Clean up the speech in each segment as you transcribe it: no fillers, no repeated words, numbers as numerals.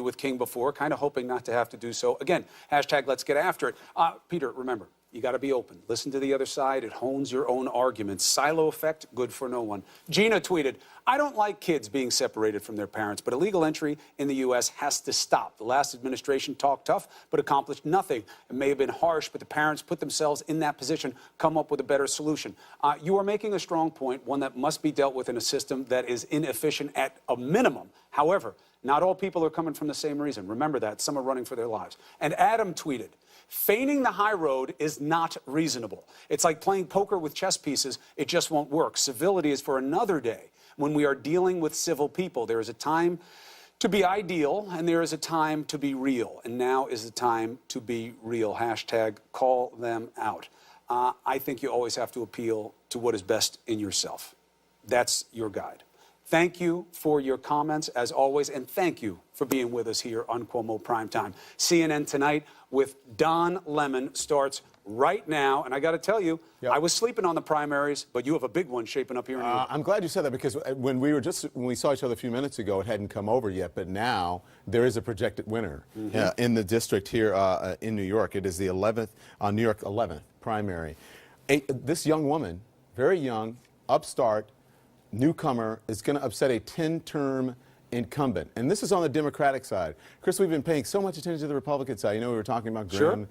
with King before, kind of hoping not to have to do so. Again, hashtag let's get after it. Peter, remember, you got to be open. Listen to the other side. It hones your own arguments. Silo effect, good for no one. Gina tweeted, I don't like kids being separated from their parents, but illegal entry in the U.S. has to stop. The last administration talked tough, but accomplished nothing. It may have been harsh, but the parents put themselves in that position, come up with a better solution. You are making a strong point, one that must be dealt with in a system that is inefficient at a minimum. However, not all people are coming from the same reason. Remember that. Some are running for their lives. And Adam tweeted, feigning the high road is not reasonable. It's like playing poker with chess pieces. It just won't work. Civility is for another day. When we are dealing with civil people, there is a time to be ideal, and there is a time to be real. And now is the time to be real. Hashtag call them out. I think you always have to appeal to what is best in yourself. That's your guide. Thank you for your comments, as always, and thank you for being with us here on Cuomo Primetime. CNN Tonight with Don Lemon starts right now, and I got to tell you, I was sleeping on the primaries, but you have a big one shaping up here in New York. I'm glad you said that, because when we saw each other a few minutes ago, it hadn't come over yet, but now there is a projected winner in the district here in New York. It is the 11th, New York 11th primary. This young woman, very young, upstart, newcomer, is going to upset a 10-term incumbent. And this is on the Democratic side. Chris, we've been paying so much attention to the Republican side. You know, we were talking about Graham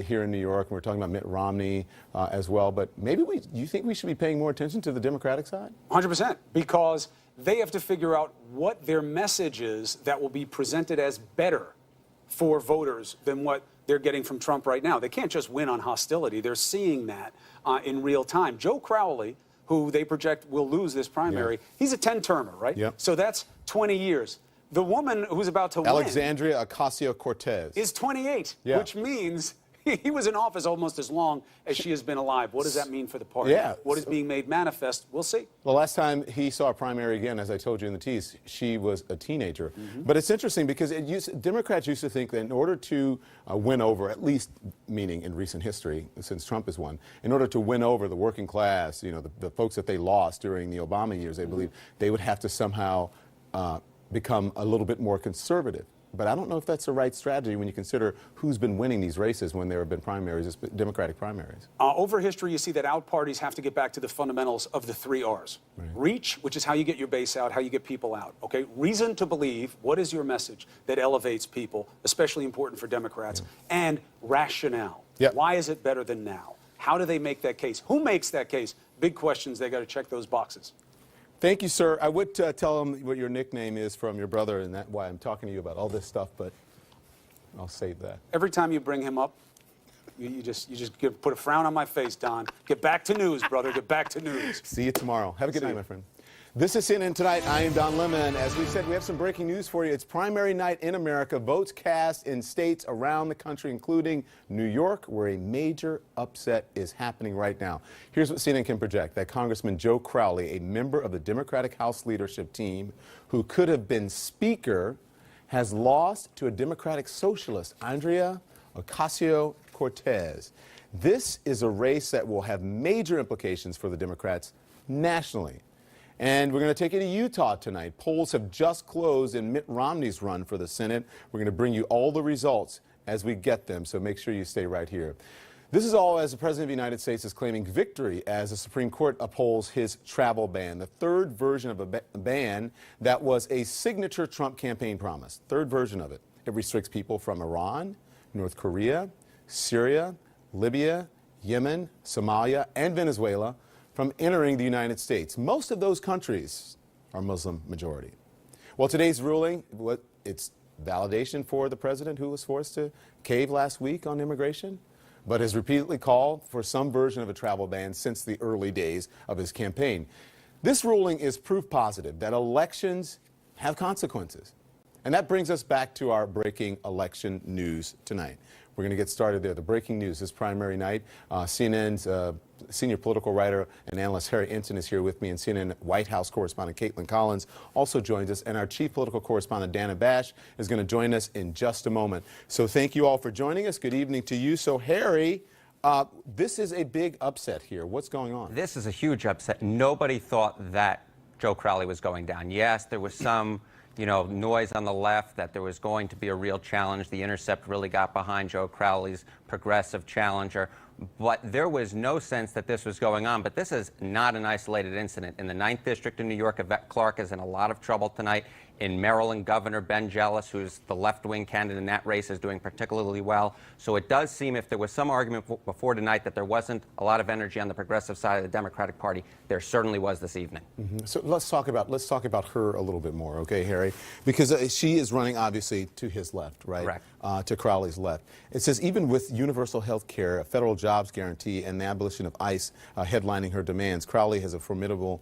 here in New York, and we're talking about Mitt Romney as well. But maybe you think we should be paying more attention to the Democratic side? 100%, because they have to figure out what their message is that will be presented as better for voters than what they're getting from Trump right now. They can't just win on hostility. They're seeing that in real time. Joe Crowley, who they project will lose this primary, he's a 10-termer, right? So that's 20 years. The woman who's about to win, Alexandria Ocasio-Cortez, is 28, which means he was in office almost as long as she has been alive. What does that mean for the party? What is being made manifest? We'll see. Well, last time he saw a primary again, as I told you in the tease, she was a teenager. But it's interesting because Democrats used to think that in order to win over, at least meaning in recent history, since Trump has won, in order to win over the working class, you know, the folks that they lost during the Obama years, they believe they would have to somehow become a little bit more conservative. But I don't know if that's the right strategy when you consider who's been winning these races when there have been primaries, Democratic primaries. Over history, you see that out parties have to get back to the fundamentals of the 3 R's. Reach, which is how you get your base out, how you get people out. Okay, reason to believe. What is your message that elevates people, especially important for Democrats? And rationale. Why is it better than now? How do they make that case? Who makes that case? Big questions. They got to check those boxes. Thank you, sir. I would tell him what your nickname is from your brother, and that's why I'm talking to you about all this stuff, but I'll save that. Every time you bring him up, you just put a frown on my face, Don. Get back to news, brother. Get back to news. See you tomorrow. Have a good night, my friend. This is CNN Tonight. I am Don Lemon. As we said, we have some breaking news for you. It's primary night in America. Votes cast in states around the country, including New York, where a major upset is happening right now. Here's what CNN can project, that Congressman Joe Crowley, a member of the Democratic House leadership team who could have been Speaker, has lost to a Democratic socialist, Andrea Ocasio-Cortez. This is a race that will have major implications for the Democrats nationally. And we're going to take you to Utah tonight. Polls have just closed in Mitt Romney's run for the Senate. We're going to bring you all the results as we get them, so make sure you stay right here. This is all as the President of the United States is claiming victory as the Supreme Court upholds his travel ban, the third version of a ban that was a signature Trump campaign promise. Third version of it. It restricts people from Iran, North Korea, Syria, Libya, Yemen, Somalia, and Venezuela from entering the United States. Most of those countries are Muslim majority. Well, today's ruling, it's validation for the president who was forced to cave last week on immigration, but has repeatedly called for some version of a travel ban since the early days of his campaign. This ruling is proof positive that elections have consequences. And that brings us back to our breaking election news tonight. We're going to get started there. The breaking news this primary night. CNN's senior political writer and analyst Harry Ensign is here with me, and CNN White House correspondent Caitlin Collins also joins us, and our chief political correspondent Dana Bash is going to join us in just a moment. So thank you all for joining us. Good evening to you. So Harry, this is a big upset here. What's going on? This is a huge upset. Nobody thought that Joe Crowley was going down. Yes, there was some noise on the left that there was going to be a real challenge. The Intercept really got behind Joe Crowley's progressive challenger. But there was no sense that this was going on. But this is not an isolated incident. In the 9th District in New York, Yvette Clarke is in a lot of trouble tonight. In Maryland, Governor Ben Jealous, who's the left-wing candidate in that race, is doing particularly well. So it does seem, if there was some argument before tonight that there wasn't a lot of energy on the progressive side of the Democratic Party, there certainly was this evening. So let's talk about her a little bit more, okay, Harry? Because she is running obviously to his left, right? Correct. To Crowley's left. It says even with universal health care, a federal jobs guarantee, and the abolition of ICE headlining her demands, Crowley has a formidable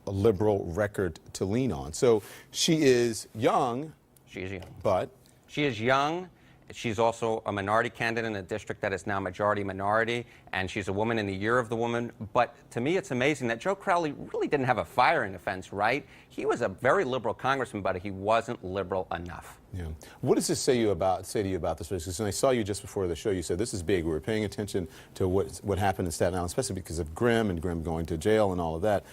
liberal record to lean on. So she is young. She is young. But? She is young. She's also a minority candidate in a district that is now majority minority, and she's a woman in the year of the woman. But to me, it's amazing that Joe Crowley really didn't have a firing offense, right? He was a very liberal congressman, but he wasn't liberal enough. Yeah. What does this say to you about this race? Because when I saw you just before the show, you said this is big. We were paying attention to what happened in Staten Island, especially because of Grimm and Grimm going to jail and all of that.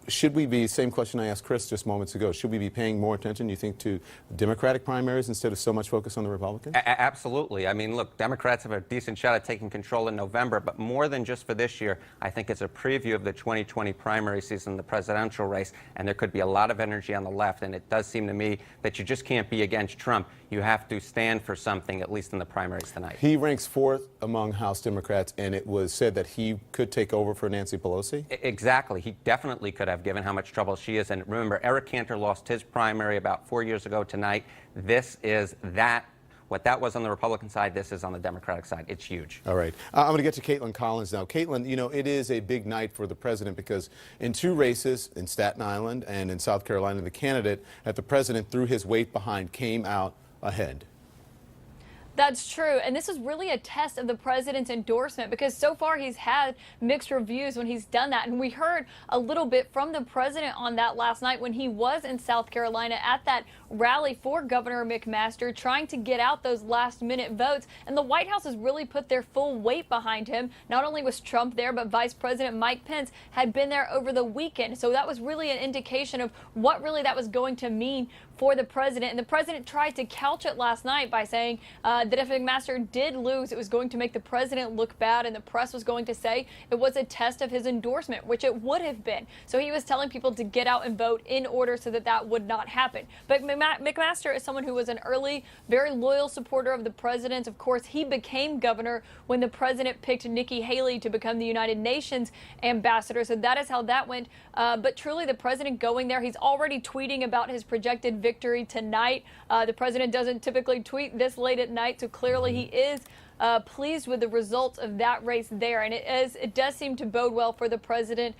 Should we be, same question I asked Chris just moments ago, should we be paying more attention, you think, to Democratic primaries instead of so much focus on the Republicans? Absolutely. I mean, look, Democrats have a decent shot at taking control in November, but more than just for this year, I think it's a preview of the 2020 primary season, the presidential race, and there could be a lot of energy on the left, and it does seem to me that you just can't be against Trump. You have to stand for something, at least in the primaries tonight. He ranks 4th among House Democrats, and it was said that he could take over for Nancy Pelosi? Exactly. He definitely could have, given how much trouble she is. And remember, Eric Cantor lost his primary about 4 years ago tonight. This is that. What that was on the Republican side, this is on the Democratic side. It's huge. All right. I'm going to get to Caitlin Collins now. Caitlin, it is a big night for the president because in 2 races, in Staten Island and in South Carolina, the candidate that the president threw his weight behind came out ahead. That's true, and this is really a test of the president's endorsement because so far he's had mixed reviews when he's done that, and we heard a little bit from the president on that last night when he was in South Carolina at that rally for Governor McMaster trying to get out those last-minute votes, and the White House has really put their full weight behind him. Not only was Trump there, but Vice President Mike Pence had been there over the weekend, so that was really an indication of what really that was going to mean for the president. And the president tried to couch it last night by saying that if McMaster did lose, it was going to make the president look bad, and the press was going to say it was a test of his endorsement, which it would have been. So he was telling people to get out and vote in order so that that would not happen. But McMaster is someone who was an early, very loyal supporter of the president. Of course, he became governor when the president picked Nikki Haley to become the United Nations ambassador. So that is how that went. But truly, the president going there, he's already tweeting about his projected victory tonight. The president doesn't typically tweet this late at night, so clearly he is pleased with the results of that race there. And it does seem to bode well for the president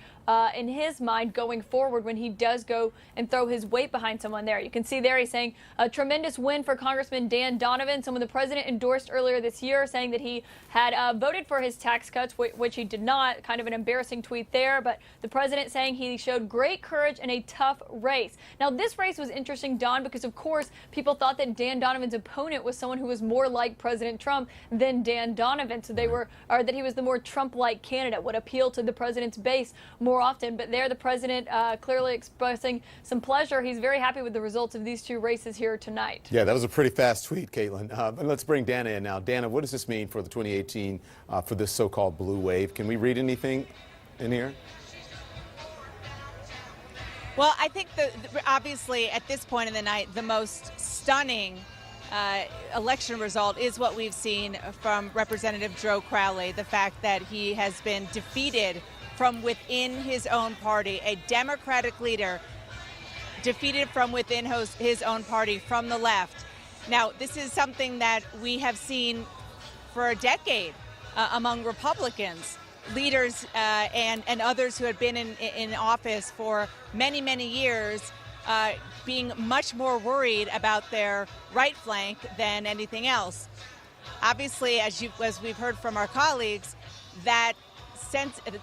in his mind going forward when he does go and throw his weight behind someone there. You can see there he's saying a tremendous win for Congressman Dan Donovan, someone the president endorsed earlier this year, saying that he had voted for his tax cuts, which he did not. Kind of an embarrassing tweet there, but the president saying he showed great courage in a tough race. Now, this race was interesting, Don, because of course people thought that Dan Donovan's opponent was someone who was more like President Trump than Dan Donovan, so that he was the more Trump-like candidate, would appeal to the president's base more often. But there, the president clearly expressing some pleasure. He's very happy with the results of these 2 races here tonight. Yeah, that was a pretty fast tweet, Caitlin. But let's bring Dana in now. Dana, what does this mean for the 2018 for this so-called blue wave? Can we read anything in here? Well, I think obviously at this point in the night, the most stunning election result is what we've seen from Representative Joe Crowley, the fact that he has been defeated from within his own party, a Democratic leader defeated from within his own party from the left. Now, this is something that we have seen for a decade among Republicans, leaders and others who had been in office for many, many years, being much more worried about their right flank than anything else. Obviously, as we've heard from our colleagues, that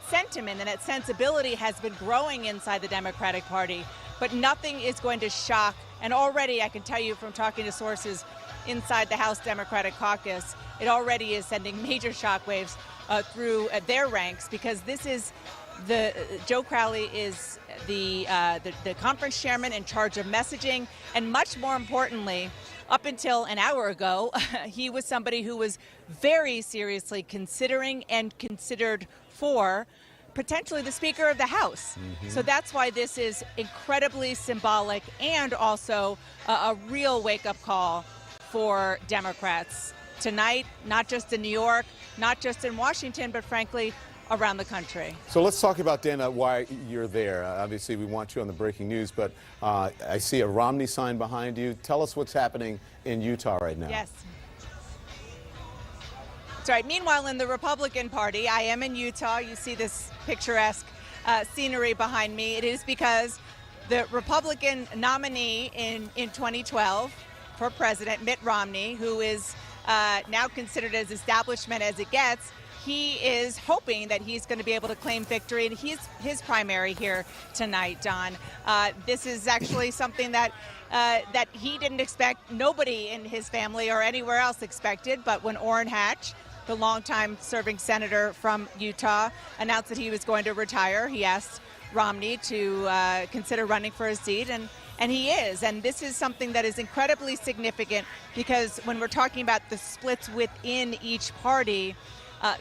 sentiment and that sensibility has been growing inside the Democratic Party, but nothing is going to shock. And already I can tell you from talking to sources inside the House Democratic Caucus, it already is sending major shockwaves through their ranks, because this is Joe Crowley is the conference chairman in charge of messaging, and much more importantly, up until an hour ago, he was somebody who was very seriously considering and considered for potentially the Speaker of the House. So that's why this is incredibly symbolic and also a real wake-up call for Democrats tonight, not just in New York, not just in Washington, but frankly, around the country. So let's talk about, Dana, why you're there. Obviously, we want you on the breaking news, but I see a Romney sign behind you. Tell us what's happening in Utah right now. Yes. That's right. Meanwhile, in the Republican Party, I am in Utah. You see this picturesque scenery behind me. It is because the Republican nominee in 2012 for president, Mitt Romney, who is now considered as establishment as it gets, he is hoping that he's going to be able to claim victory in his primary here tonight, Don. This is actually something that he didn't expect, nobody in his family or anywhere else expected, but when Orrin Hatch, the longtime serving senator from Utah, announced that he was going to retire, he asked Romney to consider running for his seat, and he is. And this is something that is incredibly significant because when we're talking about the splits within each party,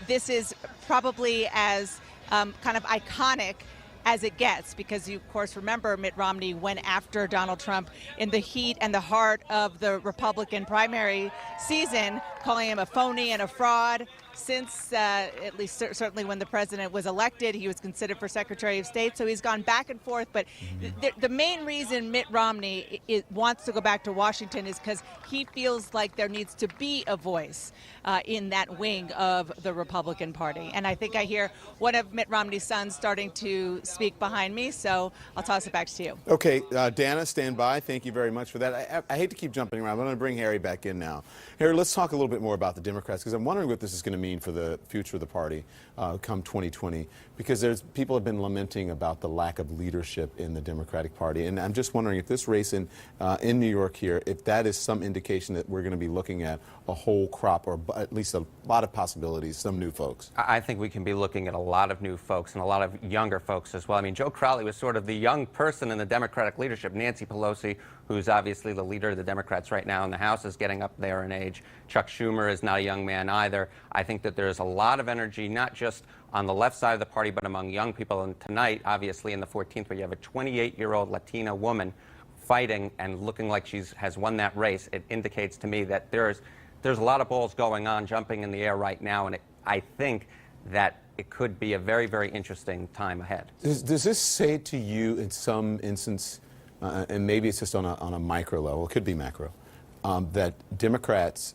this is probably as kind of iconic as it gets, because you, of course, remember Mitt Romney went after Donald Trump in the heat and the heart of the Republican primary season, calling him a phony and a fraud. Since, at least certainly when the president was elected, he was considered for Secretary of State, so he's gone back and forth. But the main reason Mitt Romney wants to go back to Washington is because he feels like there needs to be a voice in that wing of the Republican Party. And I think I hear one of Mitt Romney's sons starting to speak behind me, so I'll toss it back to you. Okay, Dana, stand by. Thank you very much for that. I hate to keep jumping around. I'm going to bring Harry back in now. Harry, let's talk a little bit more about the Democrats, because I'm wondering what this is going to mean for the future of the party come 2020, because people have been lamenting about the lack of leadership in the Democratic Party. And I'm just wondering if this race in New York here, if that is some indication that we're going to be looking at a whole crop, or at least a lot of possibilities, some new folks. I think we can be looking at a lot of new folks and a lot of younger folks as well. I mean, Joe Crowley was sort of the young person in the Democratic leadership. Nancy Pelosi, who's obviously the leader of the Democrats right now in the House, is getting up there in age. Chuck Schumer is not a young man either. I think that there's a lot of energy, not just on the left side of the party, but among young people. And tonight, obviously, in the 14th, where you have a 28-year-old Latina woman fighting and looking like she has won that race, it indicates to me that there's a lot of balls going on, jumping in the air right now, and I think that it could be a very, very interesting time ahead. Does this say to you in some instance, and maybe it's just on a micro level, it could be macro, that Democrats,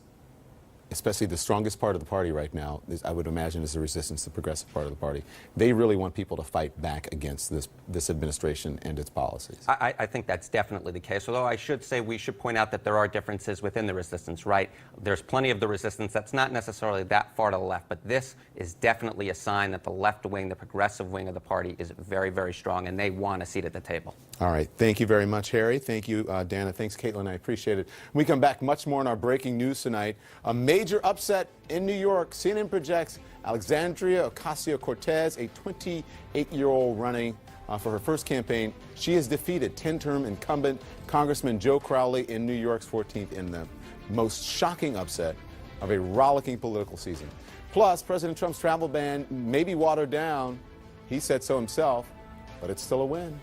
especially the strongest part of the party right now, I would imagine is the resistance, the progressive part of the party, they really want people to fight back against this administration and its policies? I think that's definitely the case, although I should say we should point out that there are differences within the resistance, right? There's plenty of the resistance that's not necessarily that far to the left, but this is definitely a sign that the left wing, the progressive wing of the party is very, very strong, and they want a seat at the table. All right. Thank you very much, Harry. Thank you, Dana. Thanks, Caitlin. I appreciate it. When we come back, much more in our breaking news tonight. A major upset in New York. CNN projects Alexandria Ocasio-Cortez, a 28-year-old running for her first campaign. She has defeated 10-term incumbent Congressman Joe Crowley in New York's 14th in the most shocking upset of a rollicking political season. Plus, President Trump's travel ban may be watered down. He said so himself, but it's still a win.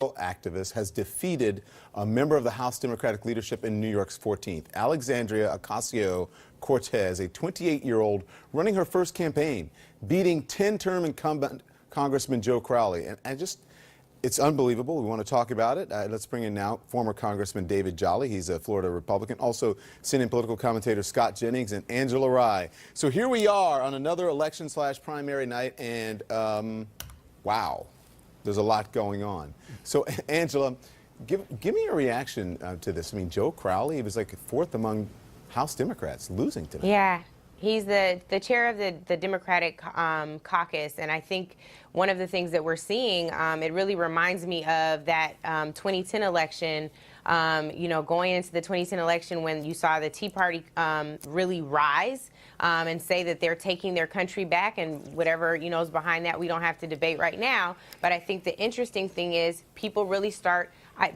Activist has defeated a member of the House Democratic leadership in New York's 14th, Alexandria Ocasio-Cortez, a 28-year-old running her first campaign, beating 10-term incumbent Congressman Joe Crowley. And it's unbelievable. We want to talk about it. Let's bring in now former Congressman David Jolly. He's a Florida Republican. Also, CNN political commentator Scott Jennings and Angela Rye. So here we are on another election/primary night, and wow. There's a lot going on. So, Angela, give me your reaction to this. I mean, Joe Crowley, he was like fourth among House Democrats, losing today. Yeah. He's the chair of the Democratic caucus, and I think one of the things that we're seeing, it really reminds me of that 2010 election. Going into the 2010 election when you saw the Tea Party really rise and say that they're taking their country back, and whatever is behind that, we don't have to debate right now. But I think the interesting thing is people really start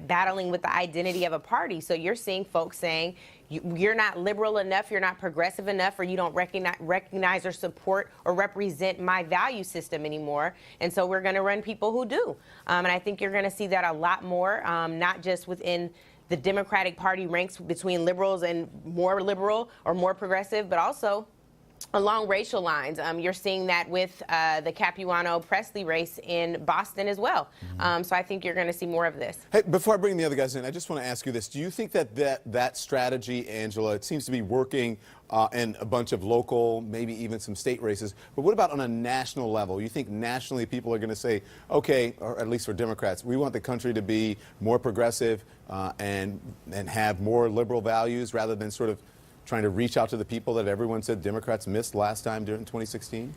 battling with the identity of a party. So you're seeing folks saying, you're not liberal enough, you're not progressive enough, or you don't recognize or support or represent my value system anymore. And so we're going to run people who do. And I think you're going to see that a lot more, not just within the Democratic Party ranks between liberals and more liberal or more progressive, but also along racial lines. You're seeing that with the Capuano-Presley race in Boston as well. So I think you're going to see more of this. Hey, before I bring the other guys in, I just want to ask you this. Do you think that strategy, Angela, it seems to be working in a bunch of local, maybe even some state races, but what about on a national level? You think nationally people are going to say, okay, or at least for Democrats, we want the country to be more progressive and have more liberal values rather than sort of trying to reach out to the people that everyone said Democrats missed last time during 2016?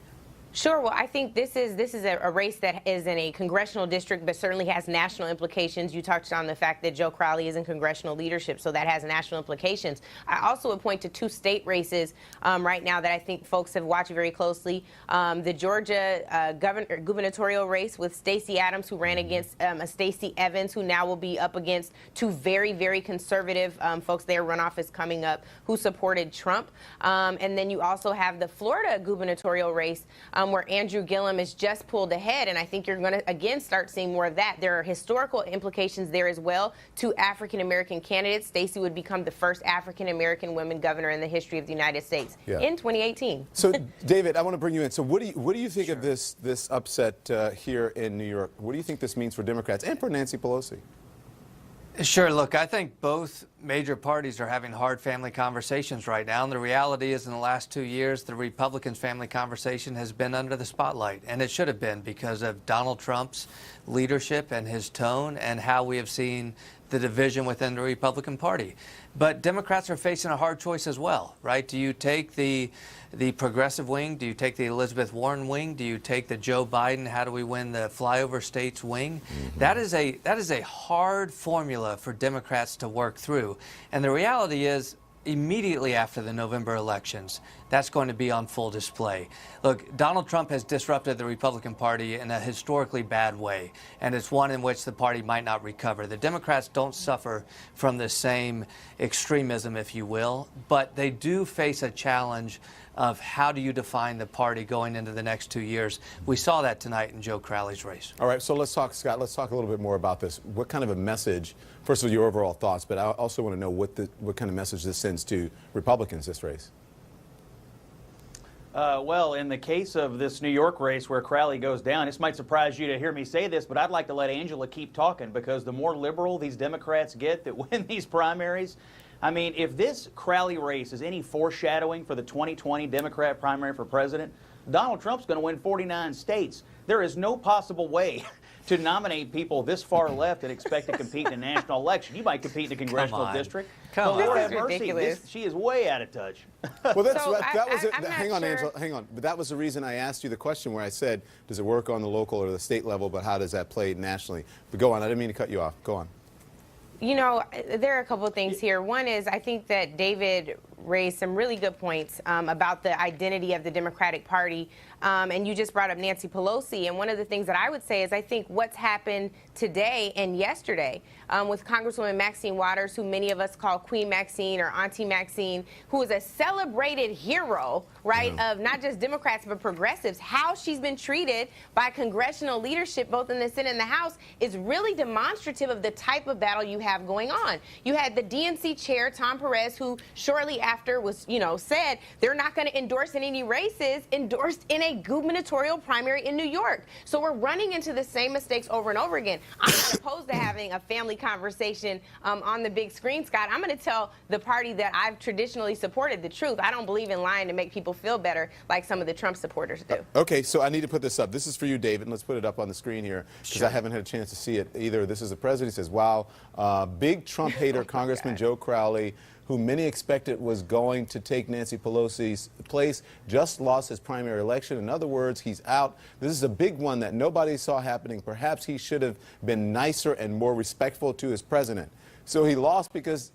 Sure. Well, I think this is a race that is in a congressional district, but certainly has national implications. You touched on the fact that Joe Crowley is in congressional leadership, so that has national implications. I also would point to two state races right now that I think folks have watched very closely. The Georgia gubernatorial race with Stacey Abrams, who ran against Stacey Evans, who now will be up against two very, very conservative folks. Their runoff is coming up, who supported Trump. And then you also have the Florida gubernatorial race, where Andrew Gillum is just pulled ahead, and I think you're going to, again, start seeing more of that. There are historical implications there as well. Two African-American candidates. Stacey would become the first African-American woman governor in the history of the United States in 2018. So, David, I want to bring you in. So what do you think of this upset here in New York? What do you think this means for Democrats and for Nancy Pelosi? Sure. Look, I think both major parties are having hard family conversations right now. And the reality is in the last 2 years, the Republicans' family conversation has been under the spotlight. And it should have been because of Donald Trump's leadership and his tone and how we have seen the division within the Republican Party. But Democrats are facing a hard choice as well, right? Do you take the progressive wing? Do you take the Elizabeth Warren wing? Do you take the Joe Biden, how do we win the flyover states wing? That is a hard formula for Democrats to work through. And the reality is, immediately after the November elections, that's going to be on full display. Look, Donald Trump has disrupted the Republican Party in a historically bad way, and it's one in which the party might not recover. The Democrats don't suffer from the same extremism, if you will, but they do face a challenge of how do you define the party going into the next 2 years. We saw that tonight in Joe Crowley's race. All right, so let's talk, Scott, let's talk a little bit more about this. What kind of a message, first of all, your overall thoughts, but I also want to know what kind of message this sends to Republicans, this race? Well, in the case of this New York race where Crowley goes down, this might surprise you to hear me say this, but I'd like to let Angela keep talking, because the more liberal these Democrats get that win these primaries, I mean, if this Crowley race is any foreshadowing for the 2020 Democrat primary for president, Donald Trump's going to win 49 states. There is no possible way to nominate people this far left and expect to compete in a national election. You might compete in a congressional district. Come Lord on. have This is mercy. ridiculous. She is way out of touch. Well, that's, So that was it. I'm not Hang on, sure. Angela, hang on. But that was the reason I asked you the question where I said, does it work on the local or the state level, but how does that play nationally? But go on. I didn't mean to cut you off. Go on. You know, there are a couple of things here. One is I think that David raised some really good points about the identity of the Democratic Party. And you just brought up Nancy Pelosi. And one of the things that I would say is I think what's happened today and yesterday with Congresswoman Maxine Waters, who many of us call Queen Maxine or Auntie Maxine, who is a celebrated hero, right, of not just Democrats but progressives, how she's been treated by congressional leadership, both in the Senate and the House, is really demonstrative of the type of battle you have going on. You had the DNC chair, Tom Perez, who shortly after was, said they're not going to endorse in any races, endorsed in a gubernatorial primary in New York. So we're running into the same mistakes over and over again. I'm not opposed to having a family conversation on the big screen, Scott. I'm going to tell the party that I've traditionally supported the truth. I don't believe in lying to make people feel better like some of the Trump supporters do. Okay, so I need to put this up. This is for you, David, and let's put it up on the screen here because I haven't had a chance to see it either. This is the president. He says, wow, big Trump hater, Congressman Joe Crowley, who many expected was going to take Nancy Pelosi's place, just lost his primary election. In other words, he's out. This is a big one that nobody saw happening. Perhaps he should have been nicer and more respectful to his president. So he lost because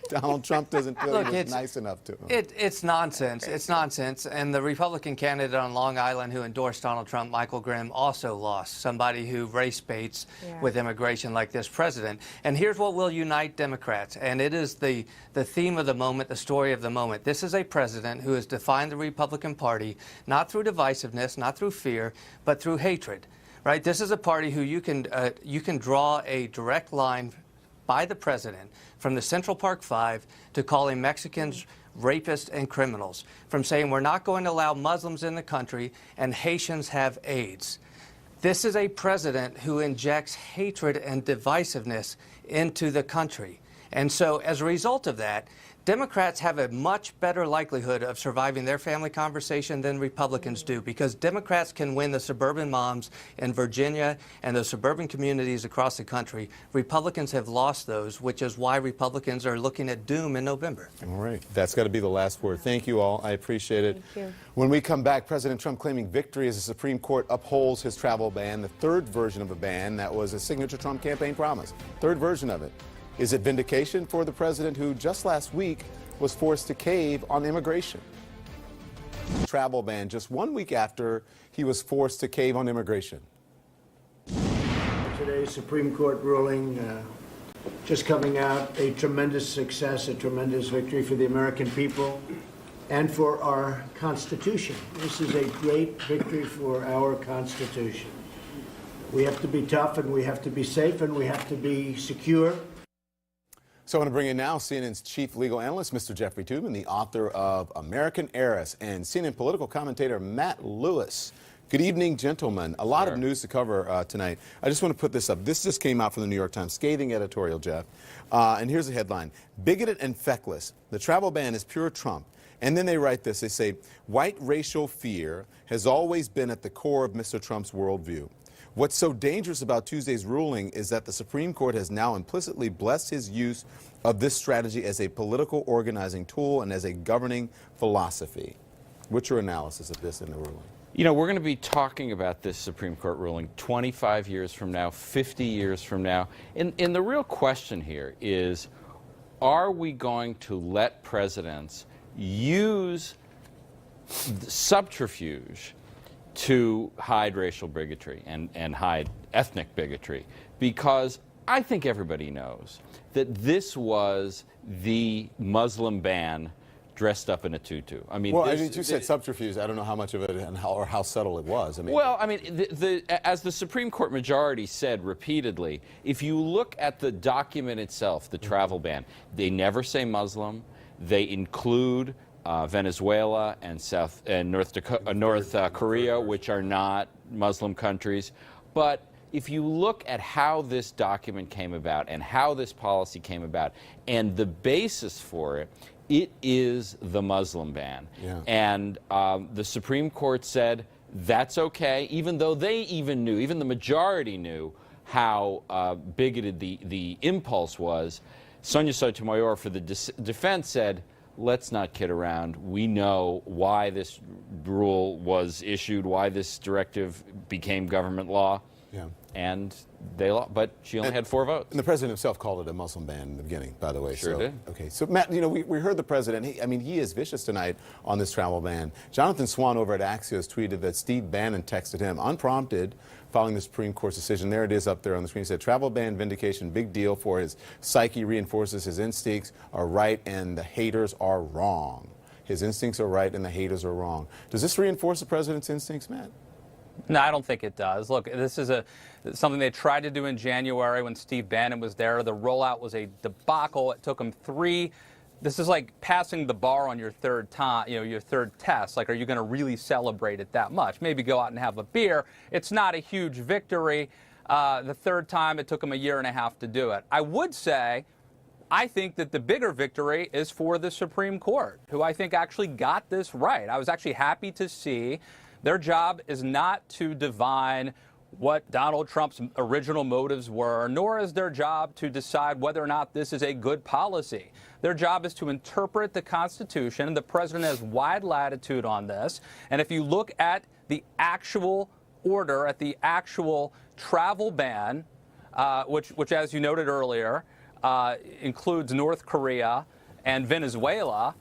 Donald Trump doesn't feel he was nice enough to him. It's nonsense. It's nonsense. And the Republican candidate on Long Island who endorsed Donald Trump, Michael Grimm, also lost. Somebody who race baits with immigration like this president. And here's what will unite Democrats. And it is the theme of the moment, the story of the moment. This is a president who has defined the Republican Party not through divisiveness, not through fear, but through hatred. Right? This is a party who you can draw a direct line by the president from the Central Park Five to calling Mexicans rapists and criminals, from saying we're not going to allow Muslims in the country and Haitians have AIDS. This is a president who injects hatred and divisiveness into the country. And so as a result of that, Democrats have a much better likelihood of surviving their family conversation than Republicans do, because Democrats can win the suburban moms in Virginia and the suburban communities across the country. Republicans have lost those, which is why Republicans are looking at doom in November. All right. That's got to be the last word. Thank you all. I appreciate it. Thank you. When we come back, President Trump claiming victory as the Supreme Court upholds his travel ban, the third version of a ban that was a signature Trump campaign promise. Third version of it. Is it vindication for the president who just last week was forced to cave on immigration? Travel ban just 1 week after he was forced to cave on immigration. Today's Supreme Court ruling just coming out, a tremendous success, a tremendous victory for the American people and for our Constitution. This is a great victory for our Constitution. We have to be tough, and we have to be safe, and we have to be secure. So I want to bring in now CNN's chief legal analyst, Mr. Jeffrey Toobin, the author of American Heiress, and CNN political commentator Matt Lewis. Good evening, gentlemen. A lot of news to cover tonight. I just want to put this up. This just came out from the New York Times. Scathing editorial, Jeff. And here's the headline. Bigoted and feckless. The travel ban is pure Trump. And then they write this. They say, white racial fear has always been at the core of Mr. Trump's worldview. What's so dangerous about Tuesday's ruling is that the Supreme Court has now implicitly blessed his use of this strategy as a political organizing tool and as a governing philosophy. What's your analysis of this in the ruling? You know, we're going to be talking about this Supreme Court ruling 25 years from now, 50 years from now. And the real question here is, are we going to let presidents use subterfuge to hide racial bigotry and hide ethnic bigotry? Because I think everybody knows that this was the Muslim ban dressed up in a tutu. I mean, well, you said subterfuge. I don't know how much of it and how subtle it was. I mean, well, I mean, as the Supreme Court majority said repeatedly, if you look at the document itself, the travel ban, they never say Muslim. They include Venezuela and North Korea, which are not Muslim countries. But if you look at how this document came about and how this policy came about and the basis for it, it is the Muslim ban. Yeah. And the Supreme Court said that's okay, even though they even the majority knew how bigoted the impulse was. Sonia Sotomayor for the defense said, let's not kid around. We know why this rule was issued, why this directive became government law. Yeah. And they lost, but she only had 4 votes. And the president himself called it a Muslim ban in the beginning, by the way. Sure did. Okay, so Matt, you know, we heard the president. He is vicious tonight on this travel ban. Jonathan Swan over at Axios tweeted that Steve Bannon texted him unprompted following the Supreme Court's decision. There it is up there on the screen. He said, travel ban vindication, big deal for his psyche, reinforces his instincts are right and the haters are wrong. His instincts are right and the haters are wrong. Does this reinforce the president's instincts, Matt? No, I don't think it does. Look, this is something they tried to do in January when Steve Bannon was there. The rollout was a debacle. It took them 3. This is like passing the bar on your third time, your third test. Like, are you going to really celebrate it that much? Maybe go out and have a beer. It's not a huge victory. The third time, it took them 1.5 years to do it. I would say, I think that the bigger victory is for the Supreme Court, who I think actually got this right. I was actually happy to see their job is not to divine what Donald Trump's original motives were, nor is their job to decide whether or not this is a good policy. Their job is to interpret the Constitution. The president has wide latitude on this. And if you look at the actual order, at the actual travel ban, which as you noted earlier, includes North Korea and Venezuela,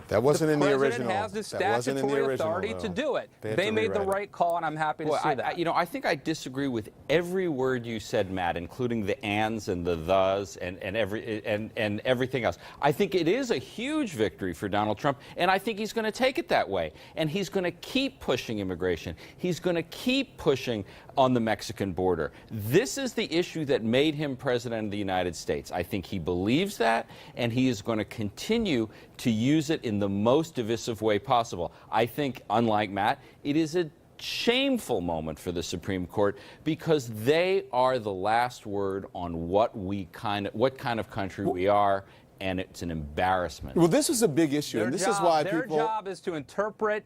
that wasn't in the original. The president has the statutory authority to do it. They made the right call, and I'm happy to see that. I think I disagree with every word you said, Matt, including the ands and the thes and everything else. I think it is a huge victory for Donald Trump, and I think he's going to take it that way. And he's going to keep pushing immigration. He's going to keep pushing on the Mexican border. This is the issue that made him president of the United States. I think he believes that, and he is going to continue to use it in the most divisive way possible. I think, unlike Matt, it is a shameful moment for the Supreme Court because they are the last word on what kind of country we are, and it's an embarrassment. Well, this is a big issue, and this is why their people... job is to interpret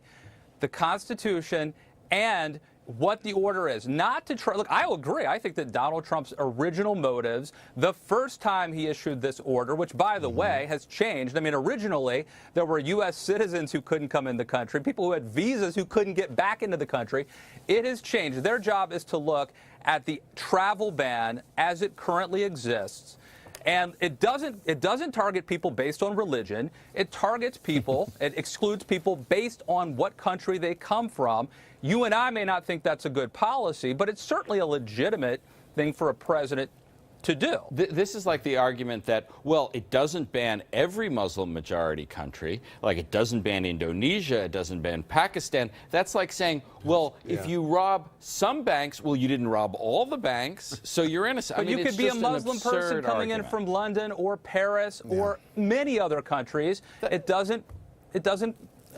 the Constitution and what the order is, not to try. Look, I agree. I think that Donald Trump's original motives, the first time he issued this order, which, by the way, has changed. I mean, originally, there were U.S. citizens who couldn't come in the country, people who had visas who couldn't get back into the country. It has changed. Their job is to look at the travel ban as it currently exists. And it doesn't target people based on religion. It targets people, it excludes people based on what country they come from. You and I may not think that's a good policy, but it's certainly a legitimate thing for a president to do. This is like the argument that, well, it doesn't ban every Muslim majority country, like it doesn't ban Indonesia, it doesn't ban Pakistan. That's like saying, well, if you rob some banks, well, you didn't rob all the banks, so you're innocent. But I mean, you could be a Muslim person coming in from London or Paris or many other countries. It doesn't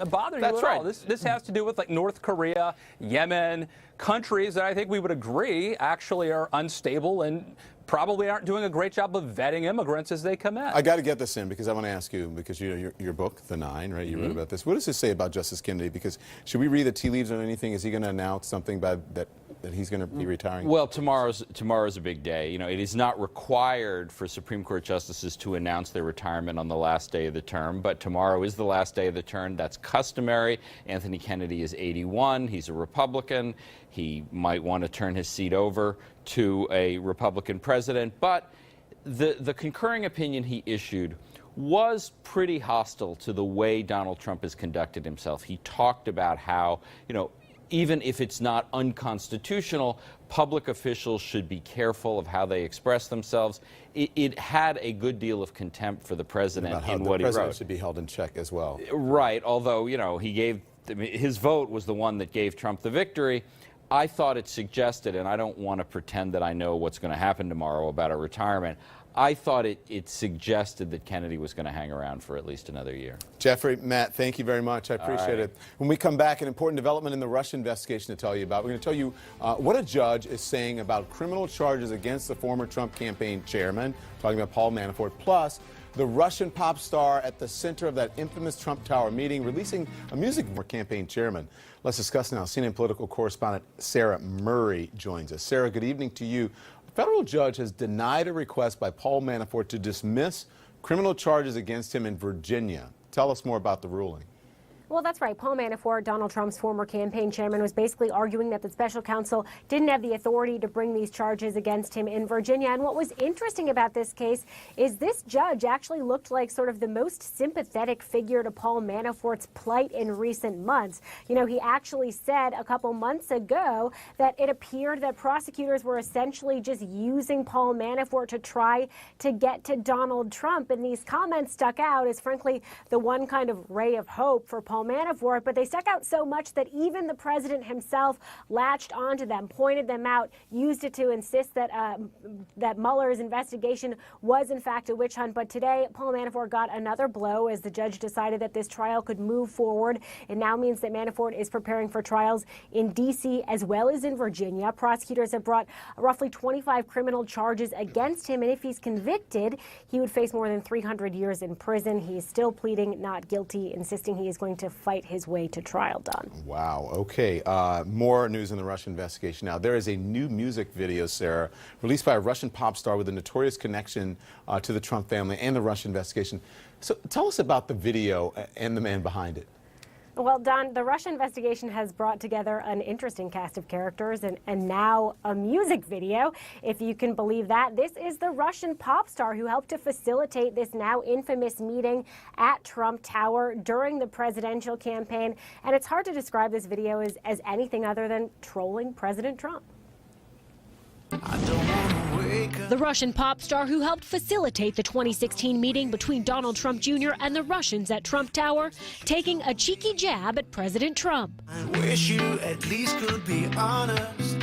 bother you at all. This has to do with like North Korea, Yemen, countries that I think we would agree actually are unstable and probably aren't doing a great job of vetting immigrants as they come in. I got to get this in because I want to ask you, because your book, The Nine, right? You wrote about this. What does this say about Justice Kennedy? Because should we read the tea leaves on anything? Is he going to announce something that he's going to be retiring? Well, tomorrow's a big day. You know, it is not required for Supreme Court justices to announce their retirement on the last day of the term, but tomorrow is the last day of the term. That's customary. Anthony Kennedy is 81. He's a Republican. He might want to turn his seat over to a Republican president, but the concurring opinion he issued was pretty hostile to the way Donald Trump has conducted himself. He talked about how, you know, even if it's not unconstitutional, public officials should be careful of how they express themselves. It had a good deal of contempt for the president in what he wrote. The president should be held in check as well. Right, although, you know, his vote was the one that gave Trump the victory. I thought it suggested, and I don't want to pretend that I know what's going to happen tomorrow about a retirement, I thought it suggested that Kennedy was going to hang around for at least another year. Jeffrey, Matt, thank you very much. I appreciate it. When we come back, an important development in the Russia investigation to tell you about. We're going to tell you what a judge is saying about criminal charges against the former Trump campaign chairman, talking about Paul Manafort, plus the Russian pop star at the center of that infamous Trump Tower meeting, releasing a music for campaign chairman. Let's discuss now. CNN political correspondent Sarah Murray joins us. Sarah, good evening to you. A federal judge has denied a request by Paul Manafort to dismiss criminal charges against him in Virginia. Tell us more about the ruling. Well, that's right. Paul Manafort, Donald Trump's former campaign chairman, was basically arguing that the special counsel didn't have the authority to bring these charges against him in Virginia. And what was interesting about this case is this judge actually looked like sort of the most sympathetic figure to Paul Manafort's plight in recent months. You know, he actually said a couple months ago that it appeared that prosecutors were essentially just using Paul Manafort to try to get to Donald Trump. And these comments stuck out as, frankly, the one kind of ray of hope for Paul Manafort, but they stuck out so much that even the president himself latched onto them, pointed them out, used it to insist that that Mueller's investigation was in fact a witch hunt. But today, Paul Manafort got another blow as the judge decided that this trial could move forward. It now means that Manafort is preparing for trials in D.C. as well as in Virginia. Prosecutors have brought roughly 25 criminal charges against him, and if he's convicted, he would face more than 300 years in prison. He is still pleading not guilty, insisting he is going to to fight his way to trial, Don. Wow. Okay. More news in the Russian investigation. Now, there is a new music video, Sarah, released by a Russian pop star with a notorious connection to the Trump family and the Russian investigation. So tell us about the video and the man behind it. Well, Don, the Russia investigation has brought together an interesting cast of characters and now a music video, if you can believe that. This is the Russian pop star who helped to facilitate this now infamous meeting at Trump Tower during the presidential campaign. And it's hard to describe this video as anything other than trolling President Trump. The Russian pop star who helped facilitate the 2016 meeting between Donald Trump Jr. and the Russians at Trump Tower, taking a cheeky jab at President Trump. I wish you at least could be honest.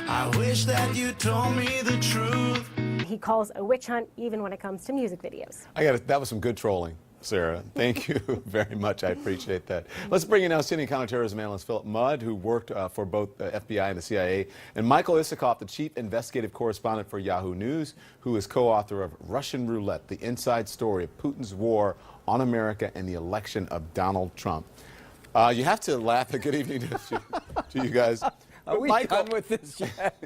I wish that you told me the truth. He calls a witch hunt even when it comes to music videos. That was some good trolling, Sarah. Thank you very much. I appreciate that. Let's bring in now senior counterterrorism analyst Philip Mudd, who worked for both the FBI and the CIA, and Michael Isikoff, the chief investigative correspondent for Yahoo News, who is co-author of Russian Roulette, the inside story of Putin's war on America and the election of Donald Trump. You have to laugh. Good evening to you guys. Are we Michael, done with this yet?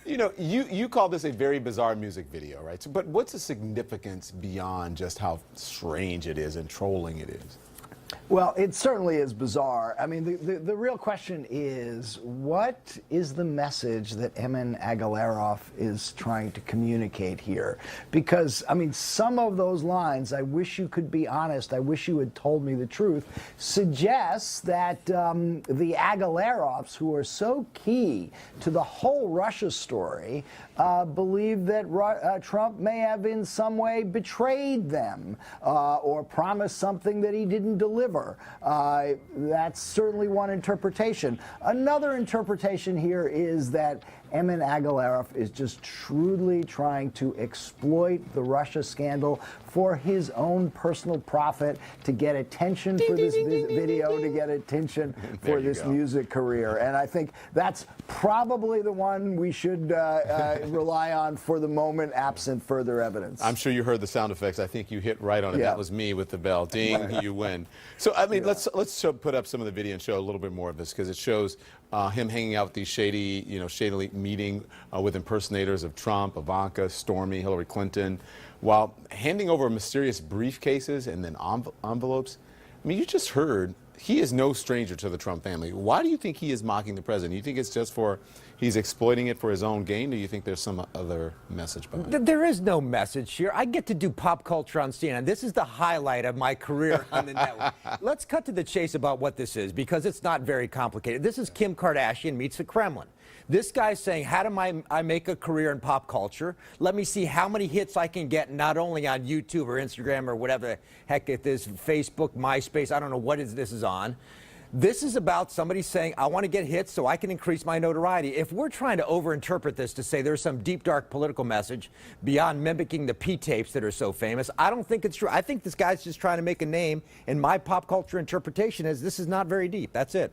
You know, you call this a very bizarre music video, right? So, but what's the significance beyond just how strange it is and trolling it is? Well, it certainly is bizarre. I mean, the real question is, what is the message that Emin Agalarov is trying to communicate here? Because, I mean, some of those lines, I wish you could be honest, I wish you had told me the truth, suggests that the Agalarovs, who are so key to the whole Russia story, believe that Trump may have in some way betrayed them or promised something that he didn't deliver. That's certainly one interpretation. Another interpretation here is that Emin Agalarov is just shrewdly trying to exploit the Russia scandal for his own personal profit, to get attention for this video, to get attention for this music career. And I think that's probably the one we should rely on for the moment, absent further evidence. I'm sure you heard the sound effects. I think you hit right on it. Yeah. That was me with the bell. Ding, you win. So, I mean, let's put up some of the video and show a little bit more of this, because it shows him hanging out with these shadily meeting with impersonators of Trump, Ivanka, Stormy, Hillary Clinton, while handing over mysterious briefcases and then envelopes. I mean, you just heard he is no stranger to the Trump family. Why do you think he is mocking the president? You think it's just he's exploiting it for his own gain, or do you think there's some other message behind it? There is no message here. I get to do pop culture on CNN. This is the highlight of my career on the network. Let's cut to the chase about what this is, because it's not very complicated. This is Kim Kardashian meets the Kremlin. This guy's saying, how do I make a career in pop culture? Let me see how many hits I can get, not only on YouTube or Instagram or whatever the heck it is, Facebook, MySpace, I don't know what this is on. This is about somebody saying, I want to get hits so I can increase my notoriety. If we're trying to overinterpret this to say there's some deep, dark political message beyond mimicking the P-tapes that are so famous, I don't think it's true. I think this guy's just trying to make a name, and my pop culture interpretation is this is not very deep. That's it.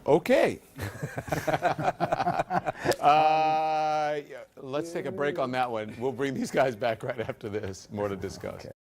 Okay. Let's take a break on that one. We'll bring these guys back right after this. More to discuss. Okay.